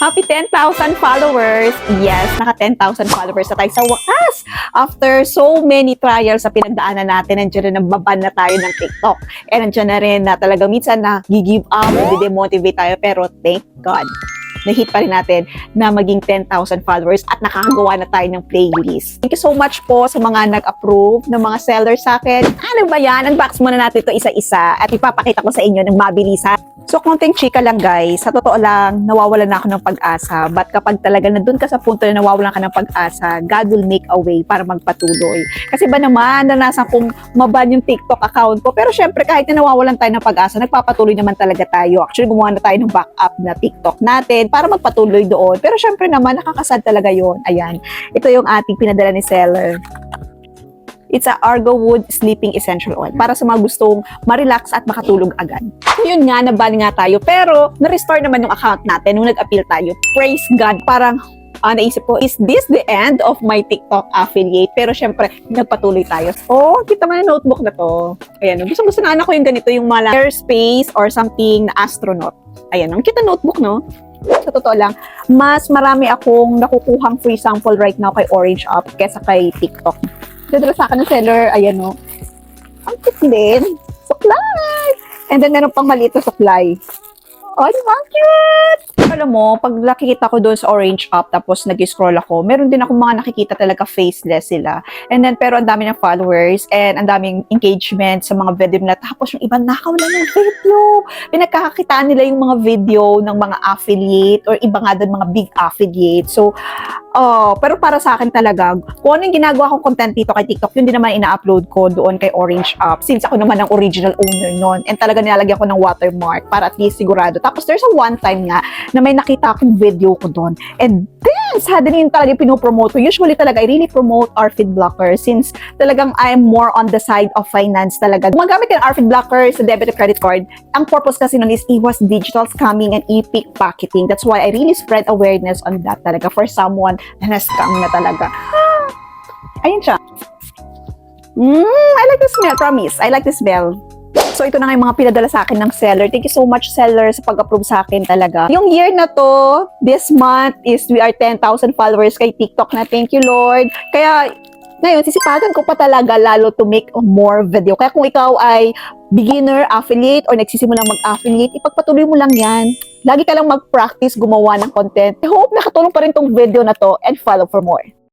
Happy 10,000 followers! Yes, naka 10,000 followers na tayo sa wakas. After so many trials sa pinagdaanan natin, nandiyan na nababan na tayo ng TikTok. And nandiyan na rin na talaga minsan na give up, demotivate tayo. Pero thank God, na-hit pa rin natin na maging 10,000 followers at nakakagawa na tayo ng playlist. Thank you so much po sa mga nag-approve ng mga sellers sa akin. Ano ba yan? Unbox muna natin ito isa-isa at ipapakita ko sa inyo ng mabilisan. So, konting chika lang guys. Sa totoo lang, nawawalan na ako ng pag-asa. But kapag talaga nandun ka sa punto na nawawalan ka ng pag-asa, God will make a way para magpatuloy. Kasi ba naman, nanasan kong maban yung TikTok account ko. Pero syempre, kahit na nawawalan tayo ng pag-asa, nagpapatuloy naman talaga tayo. Actually, gumawa na tayo ng backup na TikTok natin para magpatuloy doon. Pero syempre naman, nakakasad talaga yon. Ayan. Ito yung ating pinadala ni seller. It's a Argo Wood Sleeping Essential Oil para sa mga gustong ma-relax at makatulog agad. Yun nga, naban nga tayo. Pero, na-restore naman yung account natin nung nag-appeal tayo. Praise God. Parang, naisip ko, is this the end of my TikTok affiliate? Pero syempre, nagpatuloy tayo. Oh, kita mo na notebook na to. Ayan, gusto na anak ko yung ganito, yung mala airspace or something na astronaut. Ayan, ang kita notebook, no? Sa totoo lang, mas marami akong nakukuhang free sample right now kay Orange Up kesa kay TikTok. Dadala sa akin ng seller, ayan o. Ang cute din. Suklay! And then, meron pang maliit na suklay. Oh, di ba? Cute! Alam mo, pag nakikita ko doon sa Orange Up, tapos nag-scroll ako, meron din ako mga nakikita talaga faceless sila. And then, pero ang dami ng followers and ang daming engagement sa mga video nila. Tapos yung iba, nakawala ng video. Pinagkakakitaan nila yung mga video ng mga affiliate or iba nga doon, mga big affiliate. So, pero para sa akin talaga, kung ano yung ginagawa kong content dito kay TikTok, yun din naman ina-upload ko doon kay Orange Up. Since ako naman ang original owner nun. And talaga nilalagyan ko ng watermark para at least sigurado. Tapos there's a one time nga na may nakita akong video ko doon. And then, suddenly yun talaga pinopromote ko. Usually talaga, I really promote ARFID blocker since talagang I'm more on the side of finance talaga. Gumagamit ka ng ARFID blocker sa debit or credit card. Ang purpose kasi nun is iwas digital scamming and e-pickpocketing. That's why I really spread awareness on that talaga for someone na na-scam na talaga. Ayun siya. I like the smell, promise. I like the smell. So, ito na nga yung mga pinadala sa akin ng seller. Thank you so much, seller, sa pag-approve sa akin talaga. Yung year na to, this month is we are 10,000 followers kay TikTok na. Thank you, Lord. Kaya, ngayon, sisipagan ko pa talaga lalo to make more video. Kaya kung ikaw ay beginner, affiliate, or nagsisimulang mag-affiliate, ipagpatuloy mo lang yan. Lagi ka lang mag-practice gumawa ng content. I hope nakatulong pa rin tong video na to and follow for more.